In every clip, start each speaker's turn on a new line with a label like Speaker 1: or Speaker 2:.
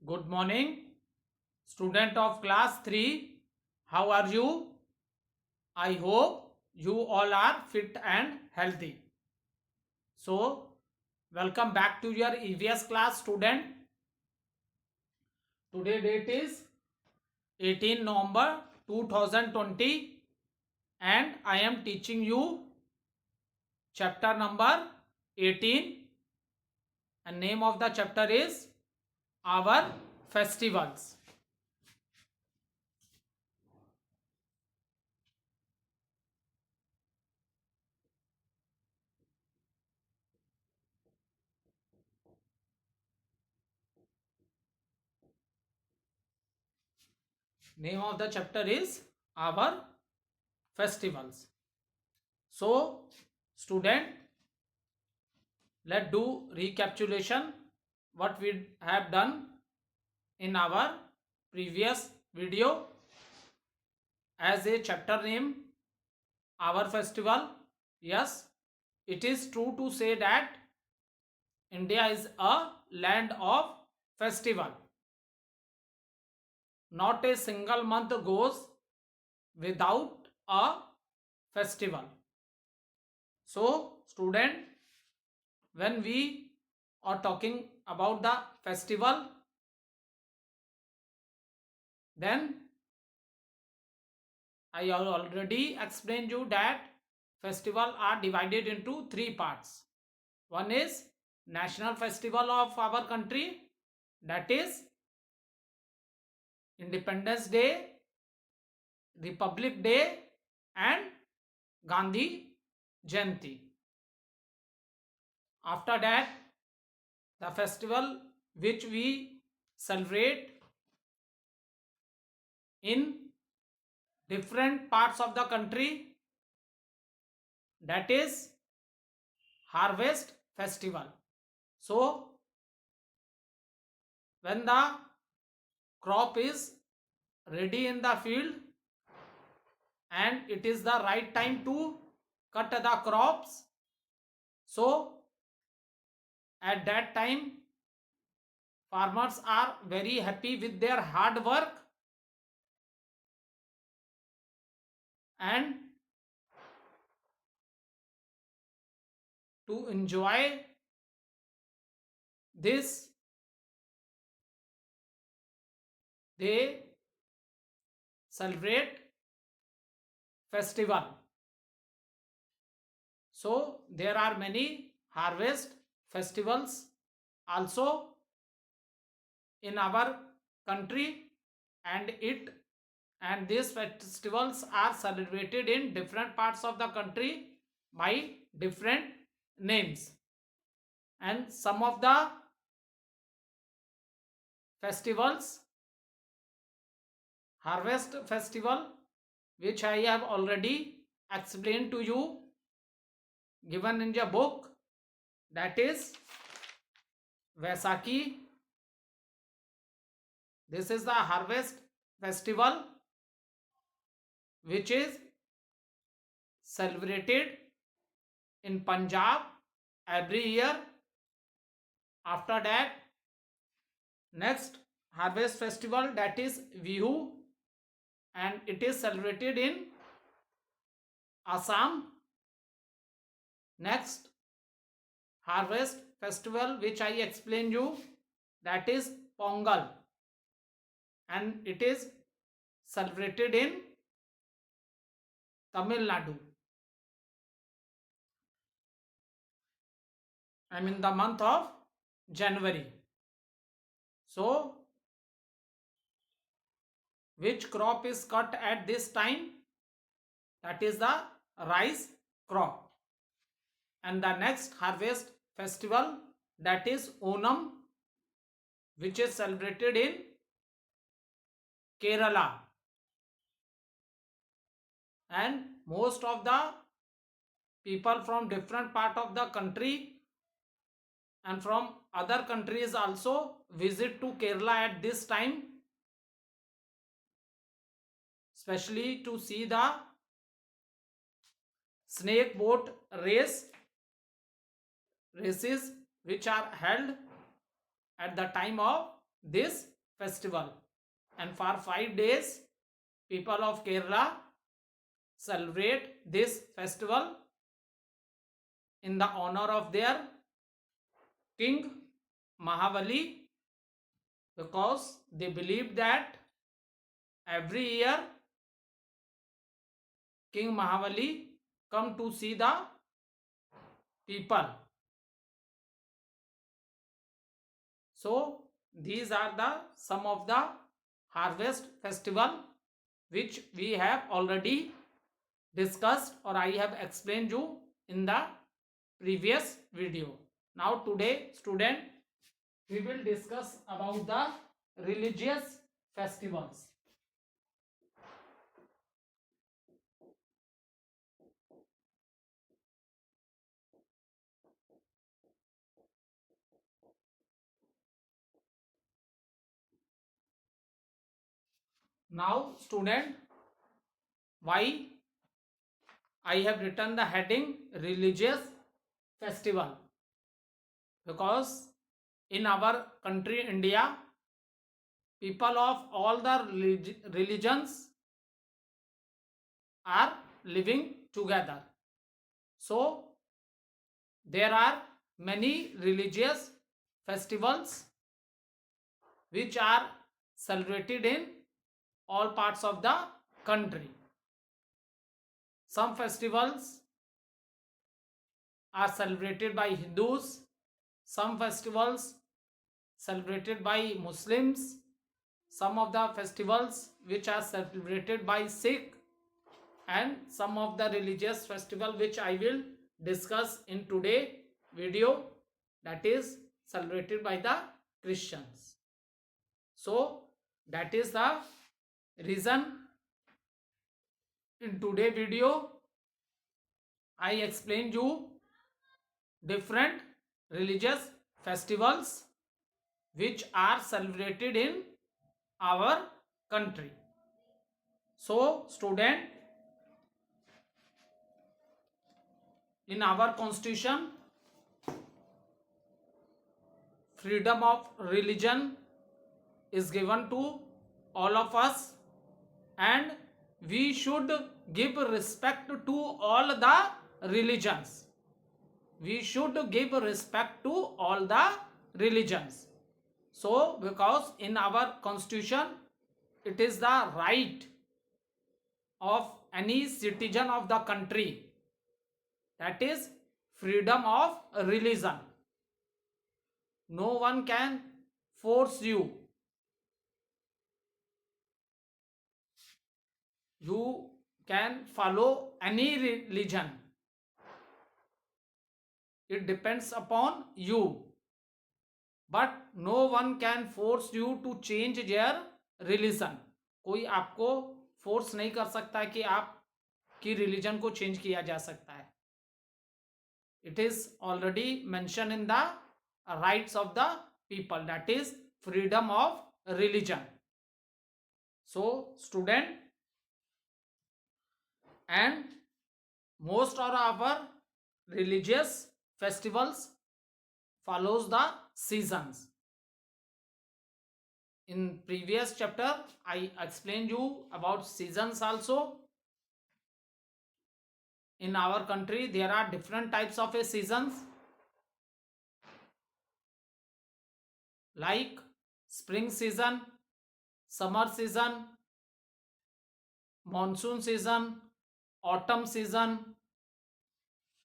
Speaker 1: Good morning, student of class 3. How are you? I hope you all are fit and healthy. So, welcome back to your EVS class, student. Today date is 18 November 2020 and I am teaching you chapter number 18 and name of the chapter is Our Festivals. Name of the chapter is Our Festivals. So, student, let's do recapitulation what we have done in our previous video. As a chapter name, Our Festival. Yes, it is true to say that India is a land of festival. Not a single month goes without a festival. So, student, when we are talking about the festival, then I already explained you that festival are divided into three parts. One is national festival of our country, that is Independence Day, Republic Day and Gandhi Jayanti. After that, the festival which we celebrate in different parts of the country, that is harvest festival. So when the crop is ready in the field and it is the right time to cut the crops, so at that time farmers are very happy with their hard work and to enjoy this they celebrate festival. So there are many harvest festivals also in our country and these festivals are celebrated in different parts of the country by different names. And some of the festivals, harvest festival, which I have already explained to you, given in your book, that is Vaisakhi. This is the harvest festival which is celebrated in Punjab every year. After that, next harvest festival, that is Bihu, and it is celebrated in Assam. Next harvest festival which I explained you, that is Pongal, and it is celebrated in Tamil Nadu. I mean the month of January. So which crop is cut at this time? That is the rice crop. And the next harvest festival, that is Onam, which is celebrated in Kerala. And most of the people from different part of the country and from other countries also visit to Kerala at this time, especially to see the snake boat races which are held at the time of this festival, and for 5 days people of Kerala celebrate this festival in the honor of their king Mahabali, because they believe that every year King Mahabali come to see the people. So these are the some of the harvest festival which we have already discussed, or I have explained you in the previous video. Now today student, we will discuss about the religious festivals. Now student, why I have written the heading religious festival? Because in our country India, people of all the religions are living together. So there are many religious festivals which are celebrated in all parts of the country. Some festivals are celebrated by Hindus, some festivals celebrated by Muslims, some of the festivals which are celebrated by Sikh, and some of the religious festival which I will discuss in today video, that is celebrated by the Christians. So that is the reason in today video I explained you different religious festivals which are celebrated in our country. So student, in our constitution, freedom of religion is given to all of us, and we should give respect to all the religions. We should give respect to all the religions. So because in our constitution it is the right of any citizen of the country, that is freedom of religion. No one can force you. You can follow any religion. It depends upon you. But no one can force you to change their religion. कोई आपको force नहीं कर सकता कि आपकी religion को change किया जा सकता है. It is already mentioned in the rights of the people, that is freedom of religion. So student, and most of our religious festivals follows the seasons. In previous chapter I explained you about seasons also. In our country there are different types of seasons, like spring season, summer season, monsoon season, autumn season,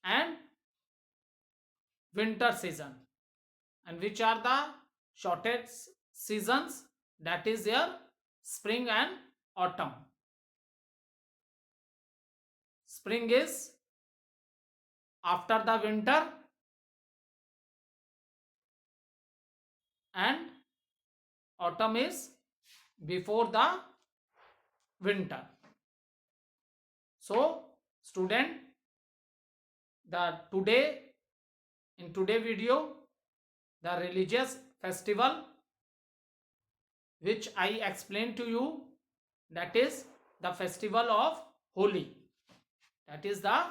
Speaker 1: and winter season. And which are the shortest seasons? That is your spring and autumn. Spring is after the winter, and autumn is before the winter. So student, in today video, the religious festival which I explained to you, that is the festival of Holi. That is the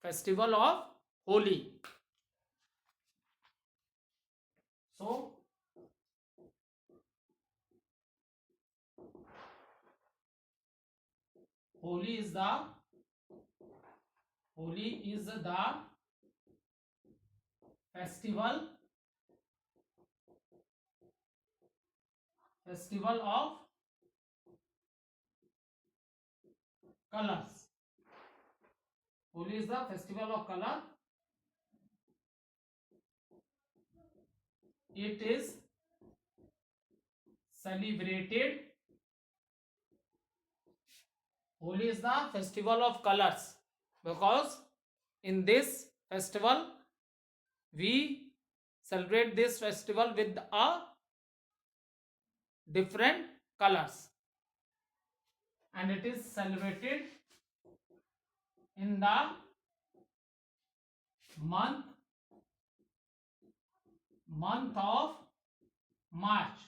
Speaker 1: festival of Holi. So Holi is the festival of colors. Holi is the festival of color. It is celebrated. Holi is the festival of colors because in this festival we celebrate this festival with a different colors, and it is celebrated in the month of March.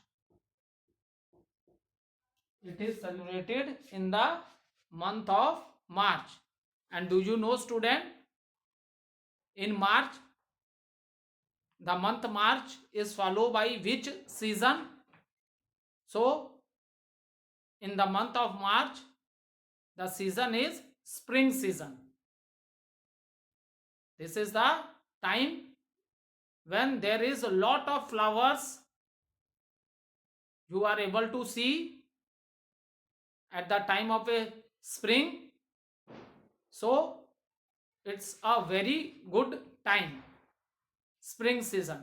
Speaker 1: It is celebrated in the month of March. And do you know, student, in March, the month March is followed by which season? So in the month of March, the season is spring season. This is the time when there is a lot of flowers you are able to see at the time of a spring. So it's a very good time, spring season.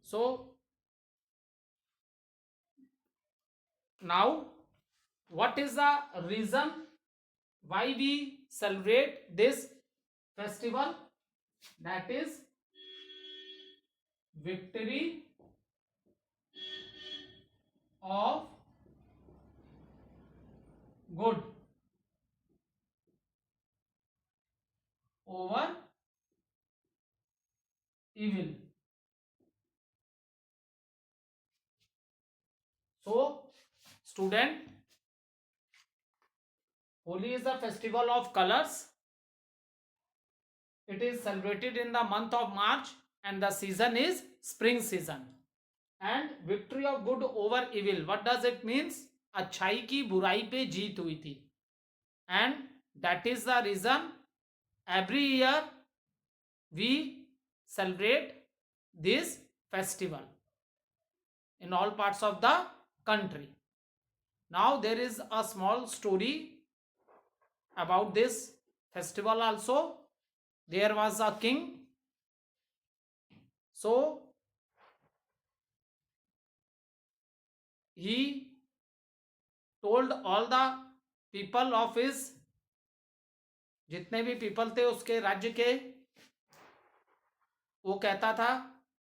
Speaker 1: So now, what is the reason why we celebrate this festival? That is victory of good over evil. So, student, Holi is a festival of colors. It is celebrated in the month of March and the season is spring season. And victory of good over evil. What does it means? अच्छाई की बुराई पे जीत हुई थी. And that is the reason every year we celebrate this festival in all parts of the country. Now there is a small story about this festival also. There was a king. So he told all the people of his, जितने भी people थे उसके राज्य के, वो कहता था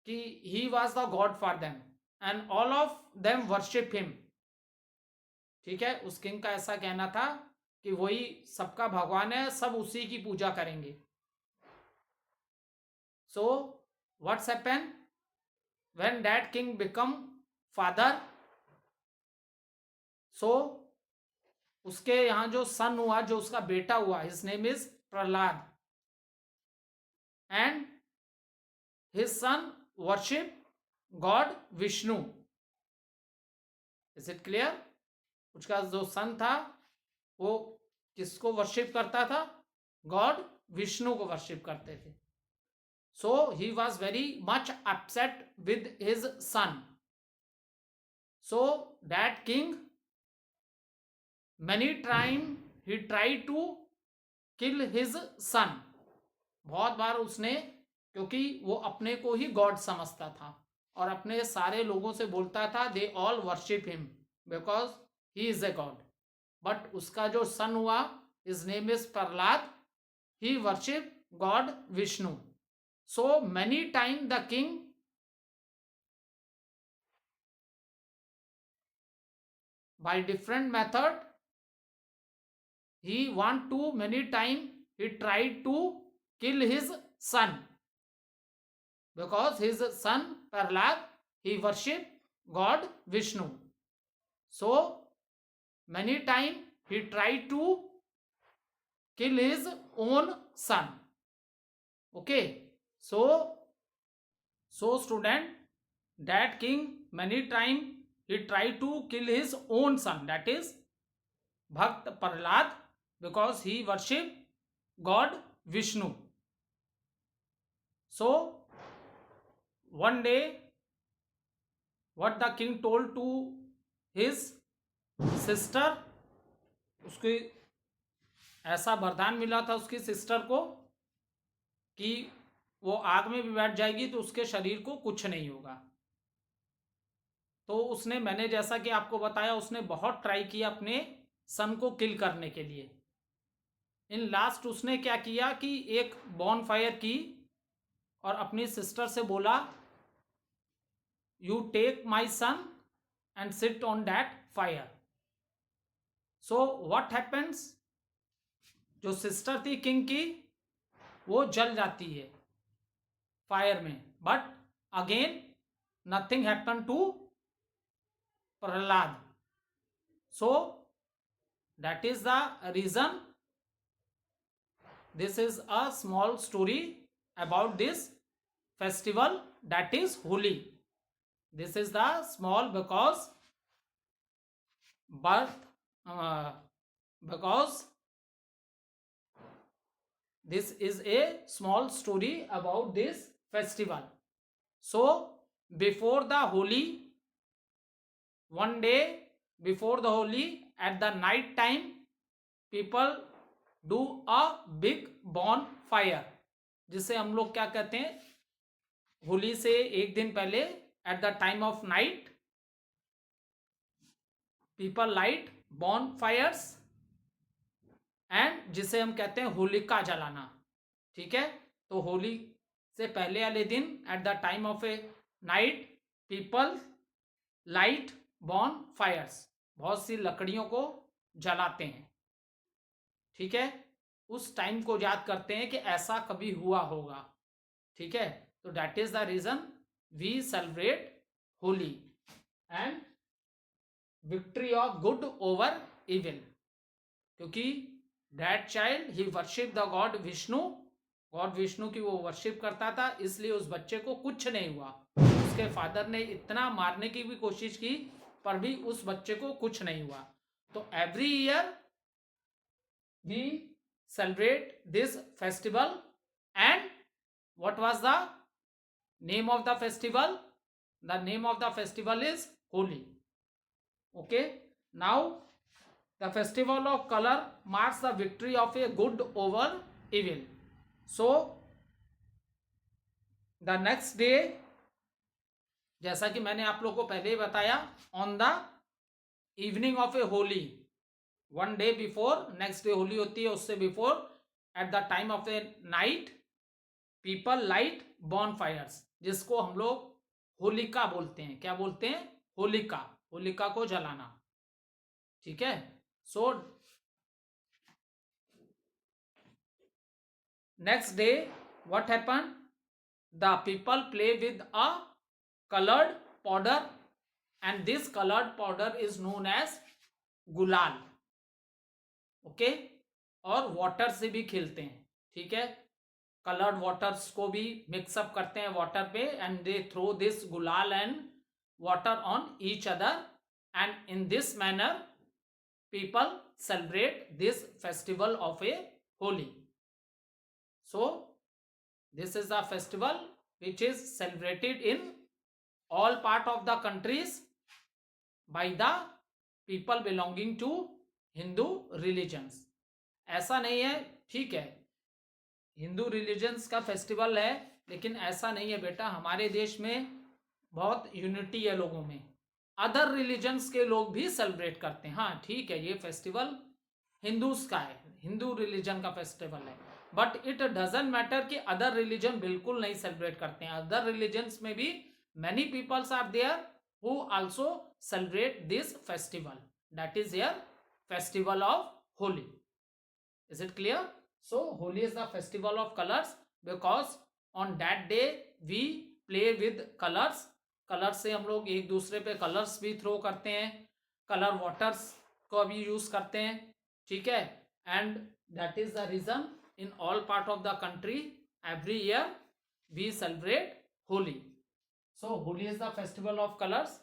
Speaker 1: कि he was the God for them and all of them worship him. ठीक है, उस किंग का ऐसा कहना था कि वही सबका भगवान है, सब उसी की पूजा करेंगे. So what's happened when that king become father? So उसके यहाँ जो सन हुआ, जो उसका बेटा हुआ, his name is Prahlad, and his son worship God Vishnu. Is it clear? उसका जो सन था वो किसको वर्शिप करता था? गॉड विष्णु को वर्शिप करते थे. So he was very much upset with his son. So that king many times he tried to kill his son. बहुत बार उसने, क्योंकि वो अपने को ही गॉड समझता था और अपने सारे लोगों से बोलता था they all worship him because he is a god. But उसका जो सन हुआ, his name is Prahlad, he worship God Vishnu. So many times the king by different method he want to, many times he tried to kill his son because his son Prahlad, he worship God Vishnu. So many times he tried to kill his own son. Okay, so student, that king many times he tried to kill his own son, that is Bhakt Prahlad, because he worship God Vishnu. So one day what the king told to his sister, उसकी ऐसा वरदान मिला था उसकी sister को कि वो आग में भी बैठ जाएगी तो उसके शरीर को कुछ नहीं होगा। तो उसने, मैंने जैसा कि आपको बताया, उसने बहुत ट्राई किया अपने सन को किल करने के लिए। इन लास्ट उसने क्या किया कि एक बॉन फायर की और अपनी सिस्टर से बोला, you take my son and sit on that fire. So what happens, जो सिस्टर थी किंग की वो जल जाती है फायर में, but again nothing happen to Prahlad. So that is the reason, this is a small story about this festival, that is Holi. This is the small because birth because this is a small story about this festival. So before the Holi, one day before the Holi, at the night time, people do a big bonfire, जिसे हम लोग क्या कहते हैं, होली से एक दिन पहले at the time of night people light bonfires, and जिसे हम कहते हैं होलिका जलाना। ठीक है, तो होली से पहले वाले दिन at the time of a night people light bonfires, बहुत सी लकड़ियों को जलाते हैं। ठीक है, उस टाइम को याद करते हैं कि ऐसा कभी हुआ होगा। ठीक है, तो that is the reason we celebrate Holi and victory of good over evil, क्योंकि that child he worship the god Vishnu, god Vishnu की वो वर्शिप करता था, इसलिए उस बच्चे को कुछ नहीं हुआ। उसके फादर ने इतना मारने की भी कोशिश की पर भी उस बच्चे को कुछ नहीं हुआ। तो every year we celebrate this festival, and what was the name of the festival? The name of the festival is Holi. Okay, now the festival of color marks the victory of a good over evil. So the next day, जैसा कि मैंने आप लोगों को पहले ही बताया, on the evening of a Holi, one day before, next day Holi होती है उससे before, at the time of a night people light bonfires, जिसको हम लोग होलिका बोलते हैं। क्या बोलते हैं? होलिका, होलिका को जलाना। ठीक है, so next day what happen, the people play with a coloured powder, and this coloured powder is known as gulal. Okay, और वाटर से भी खेलते हैं। ठीक है, कलर्ड वाटर्स को भी मिक्सअप करते हैं वाटर पे, and they throw this gulal and water on each other, and in this manner people celebrate this festival of a Holi. So this is the festival which is celebrated in all part of the countries by the people belonging to Hindu religions. ऐसा नहीं है, ठीक है, Hindu religions का festival है, लेकिन ऐसा नहीं है बेटा, हमारे देश में बहुत यूनिटी है लोगों में, अदर रिलीजन्स के लोग भी सेलिब्रेट करते हैं। हाँ ठीक है, ये फेस्टिवल हिंदूज का है, हिंदू रिलीजन का फेस्टिवल है, बट इट डजंट मैटर कि अदर रिलीजन बिल्कुल नहीं सेलिब्रेट करते हैं। अदर रिलीजन्स में भी many peoples are there who also celebrate this festival, that is here festival of Holi. Is it clear? So Holi is the festival of colors because on that day we play with colors. Colours से हम लोग एक दूसरे पे colours भी throw करते हैं, colour waters को भी यूज करते हैं। ठीक है, and that is the reason in all part of the country every year we celebrate Holi. So Holi is the festival of colours.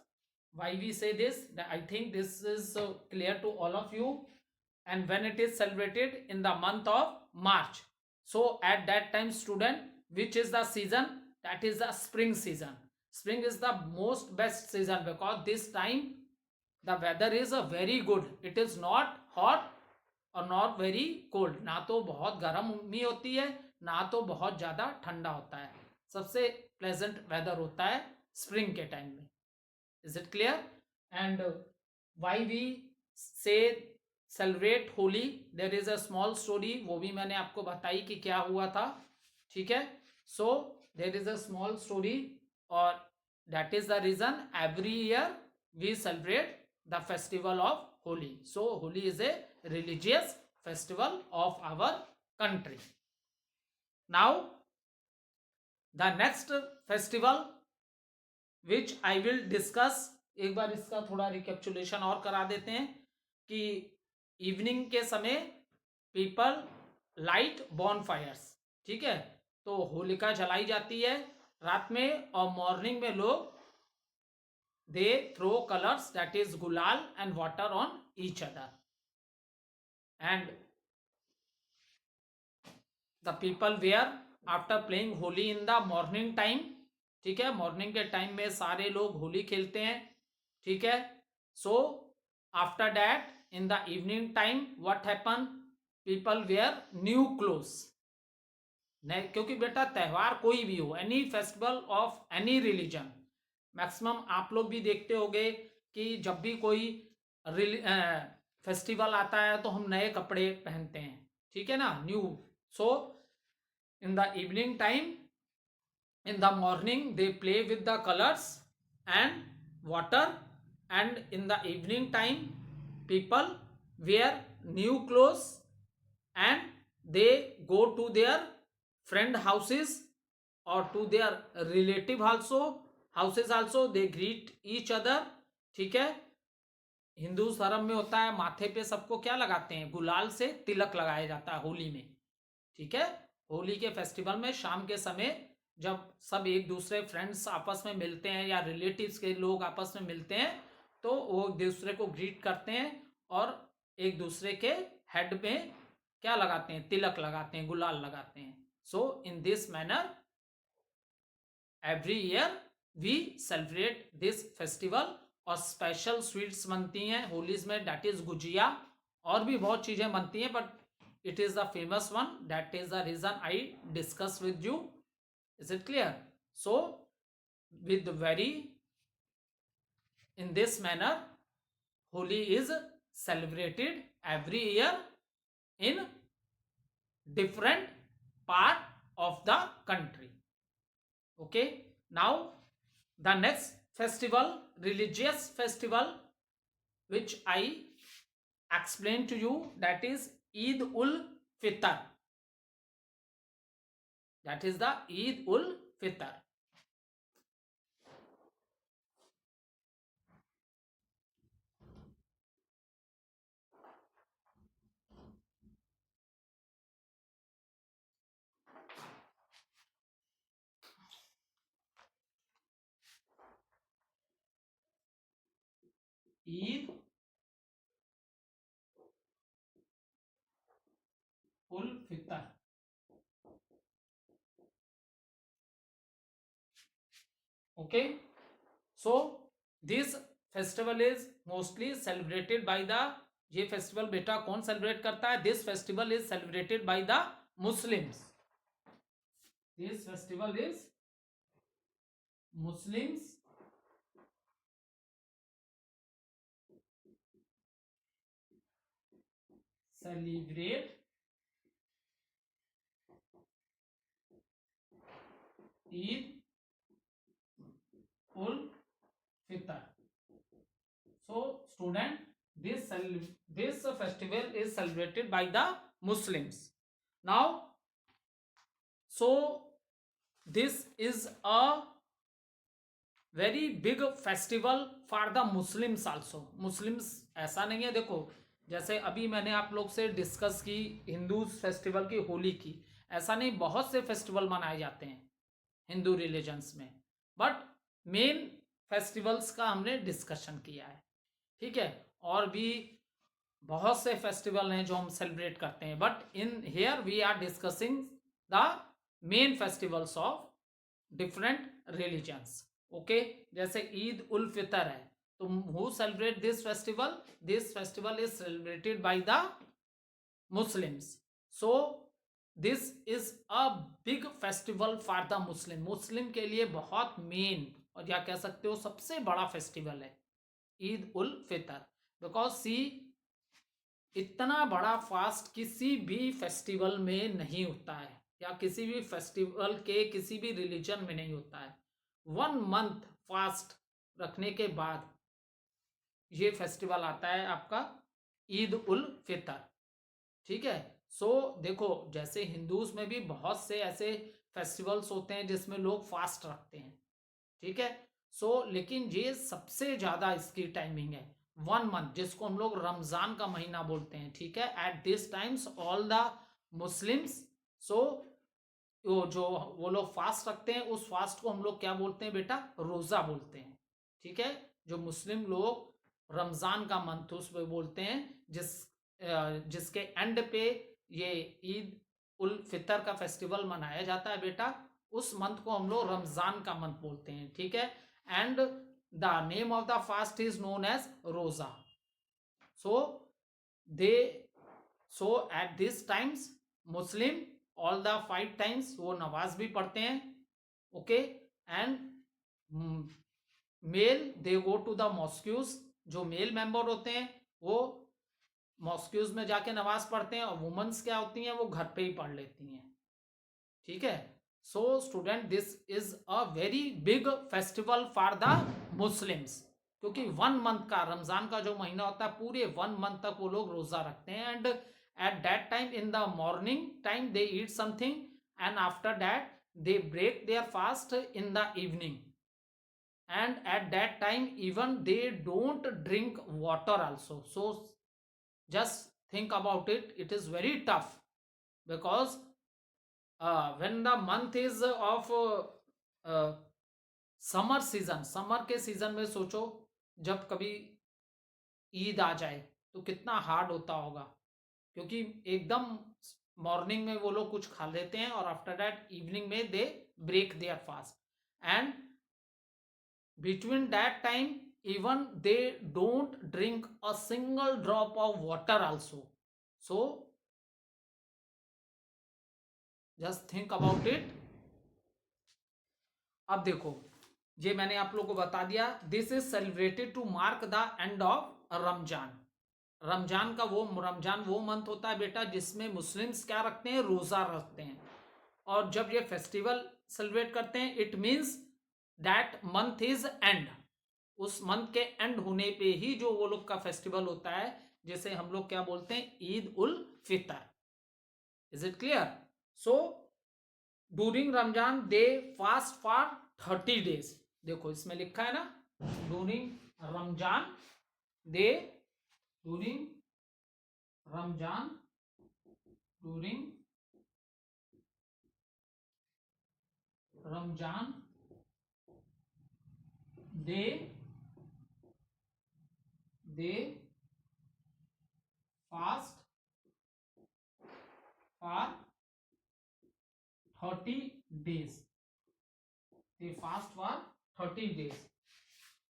Speaker 1: Why we say this? I think this is clear to all of you. and when it is celebrated in the month of March. So at that time, student, which is the season? That is the spring season. Spring is the most best season because this time the weather is a very good. It is not hot और not very cold, ना तो बहुत गर्मी होती है ना तो बहुत ज़्यादा ठंडा होता है. सबसे प्लेजेंट वेदर होता है स्प्रिंग के टाइम में. Is it clear? And why we say celebrate Holi, there is a small story, वो भी मैंने आपको बताई कि क्या हुआ था. ठीक है. So there is a small story और that is the reason every year we celebrate the festival of Holi. So Holi is a religious festival of our country. Now the next festival which I will discuss, एक बार इसका थोड़ा रिकेप्चुलेशन और करा देते हैं कि evening के समय पीपल लाइट बॉनफायर्स. ठीक है. तो होलिका जलाई जाती है रात में और मॉर्निंग में लोग they throw colours, that is gulal and water on each other. And the people wear after playing Holi in the morning time. ठीक है. मॉर्निंग के टाइम में सारे लोग होली खेलते हैं. ठीक है. So after that in the evening time what happen? People wear new clothes. क्योंकि बेटा त्यौहार कोई भी हो, any festival of any religion, maximum आप लोग भी देखते होंगे कि जब भी कोई फेस्टिवल आता है तो हम नए कपड़े पहनते हैं. ठीक है ना, new. So in the evening time, in the morning they play with the colours and water, and in the evening time people wear new clothes and they go to their friend houses or to their relative also houses also, they greet each other. ठीक है. हिंदू धर्म में होता है माथे पे सबको क्या लगाते हैं? गुलाल से तिलक लगाया जाता है होली में. ठीक है. होली के फेस्टिवल में शाम के समय जब सब एक दूसरे फ्रेंड्स आपस में मिलते हैं या रिलेटिव्स के लोग आपस में मिलते हैं तो वो एक दूसरे को ग्रीट करते हैं और एक दूसरे के हेड में क्या लगाते हैं? तिलक लगाते हैं, गुलाल लगाते हैं. So in this manner every year we celebrate this festival. और स्पेशल स्वीट्स बनती हैं होलीज में, दैट इज गुजिया. और भी बहुत चीजें बनती हैं but it is the famous one. That is the reason I discuss with you. Is it clear? So with very in this manner Holi is celebrated every year in different part of the country. Okay. Now the next festival, religious festival, which I explain to you, that is Eid ul Fitr. That is the Eid ul Fitr. Eid ul Fitr. Okay. So this festival is mostly celebrated by the, ये festival बेटा कौन celebrate करता है? This festival is celebrated by the Muslims. This festival is Muslims celebrate Eid ul Fitr. So student, this festival is celebrated by the Muslims. Now so this is a very big festival for the Muslims also. Muslims ऐसा नहीं है, देखो जैसे अभी मैंने आप लोग से डिस्कस की हिंदू फेस्टिवल की, होली की, ऐसा नहीं, बहुत से फेस्टिवल मनाए जाते हैं हिंदू रिलीजन्स में, बट मेन फेस्टिवल्स का हमने डिस्कशन किया है. ठीक है. और भी बहुत से फेस्टिवल हैं जो हम सेलिब्रेट करते हैं, but in here we are discussing the main festivals of different religions. Okay, जैसे ईद उल फितर है, तो who celebrate this festival? This festival is celebrated by the Muslims. So this is a big festival for the Muslim. Muslim के लिए बहुत main, और या कह सकते हो सबसे बड़ा फेस्टिवल है ईद उल फितर। बिकॉज सी, इतना बड़ा फास्ट किसी भी फेस्टिवल में नहीं होता है, या किसी भी फेस्टिवल के किसी भी रिलीजन में नहीं होता है। 1 मंथ फास्ट रखने के बाद ये फेस्टिवल आता है आपका ईद उल फितर। ठीक है। सो देखो, जैसे हिंदूज में भी बहुत से ऐसे फेस्टिवल्स होते हैं जिसमें लोग फास्ट रखते हैं। ठीक है। सो लेकिन ये सबसे ज्यादा इसकी टाइमिंग है 1 मंथ, जिसको हम लोग रमजान का महीना बोलते हैं। ठीक है। At this times all the Muslims, so वो लोग फास्ट रखते हैं, उस फास्ट को हम लोग क्या बोलते हैं बेटा? रोजा बोलते हैं। ठीक है। जो मुस्लिम लोग रमजान का मंथ उसमें बोलते हैं, जिसके एंड पे ये ईद उल फितर का फेस्टिवल मनाया जाता है बेटा, उस मंथ को हम लोग रमजान का मंथ बोलते हैं। ठीक है। And the name of the fast is known as roza. So they so at this times Muslim all the 5 times वो नमाज भी पढ़ते हैं। Okay. And male they go to the mosques. जो मेल मेंबर होते हैं वो मॉस्क्यूज में जाके नमाज पढ़ते हैं, और वुमेन्स क्या होती हैं वो घर पे ही पढ़ लेती हैं। ठीक है। So student, this is a very big festival for the Muslims, क्योंकि 1 मंथ का रमजान का जो महीना होता है पूरे 1 मंथ तक वो लोग रोजा रखते हैं। And at that time in the morning time they eat something, and after that they break their fast in the evening, and at that time even they don't drink water also. So just think about it, it is very tough, because when the month is of summer season, summer के season में सोचो जब कभी ईद आ जाए तो कितना hard होता होगा, क्योंकि एकदम मॉर्निंग में वो लोग कुछ खा लेते हैं और आफ्टर दैट इवनिंग में they break their fast, and between that time even they don't drink a single drop of water also. So just think about it. अब देखो, ये मैंने आप लोगों को बता दिया, this is celebrated to mark the end of Ramzan. Ramzan वो मंथ होता है बेटा जिसमें मुस्लिम्स क्या रखते हैं? रोजा रखते हैं। और जब ये फेस्टिवल सेलिब्रेट करते हैं, it means that month is and. उस मंथ के एंड होने पे ही जो वो लोग का फेस्टिवल होता है, जिसे हम लोग क्या बोलते हैं? Eid ul Fitr. Is it clear? So during Ramzan they fast for 30 days। देखो इसमें लिखा है ना, during Ramzan they during Ramzan during Ramzan they fast for 30 days। they fast for 30 days।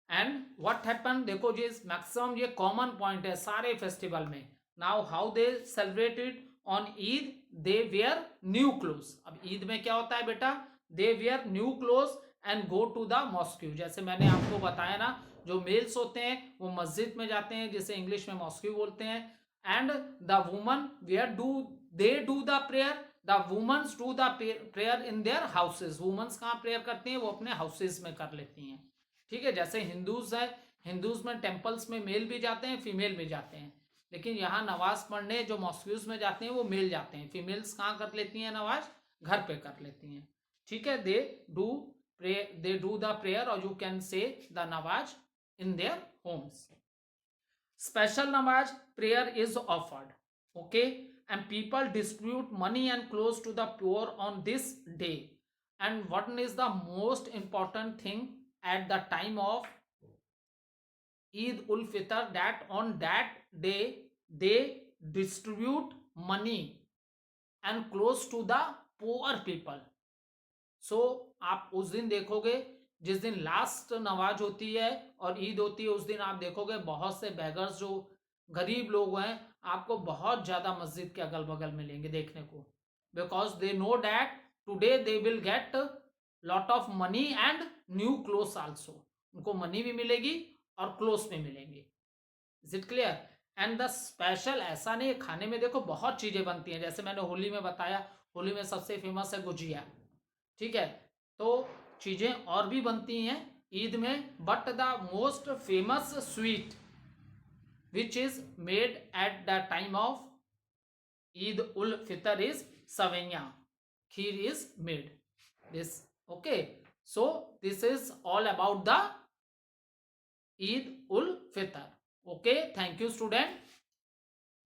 Speaker 1: And what happen, देखो ये मैक्सिमम ये कॉमन पॉइंट है सारे फेस्टिवल में। Now how they celebrated on Eid? They wear new cloth. अब ईद में क्या होता है बेटा? They wear new cloth and go to the mosque. जैसे मैंने आपको बताया ना, जो मेल्स होते हैं वो मस्जिद में जाते हैं, जिसे इंग्लिश में मॉस्क्यू बोलते हैं। And the women where do the prayer, the womens do the prayer in their houses. Womens कहाँ प्रेयर करती हैं? वो अपने हाउसेज में कर लेती हैं। ठीक है। जैसे हिंदूज है, हिंदूज में टेम्पल्स में मेल भी जाते हैं, फीमेल भी जाते हैं, लेकिन यहाँ नमाज पढ़ने जो मॉस्क्यूज में जाते हैं वो मेल जाते हैं। फीमेल्स कहाँ कर लेती हैं नमाज? घर पे कर लेती हैं। ठीक है। दे डू द प्रेयर, और यू कैन से द नमाज in their homes. Special namaz prayer is offered. Okay. And people distribute money and clothes to the poor on this day. And what is the most important thing at the time of Eid ul Fitr? That on that day they distribute money and close to the poor people. सो आप उस दिन देखोगे, जिस दिन last नमाज होती है और ईद होती है, उस दिन आप देखोगे बहुत से बेगर्स जो गरीब लोग हैं आपको बहुत ज्यादा मस्जिद के अगल बगल मिलेंगे देखने को, because they know that today they will get lot of money and new clothes also, उनको मनी भी मिलेगी और क्लोथ्स भी मिलेंगे। Is it clear? And the special, ऐसा नहीं, खाने में देखो बहुत चीजें बनती हैं, जैसे मैंने होली में बताया, होली में सबसे फेमस है गुजिया, ठीक है, तो चीजें और भी बनती हैं ईद में, but the most famous sweet which is made at the time of Eid ul Fitr is sawaiya, kheer is made this. Okay, so this is all about the Eid ul Fitr. Okay, thank you student.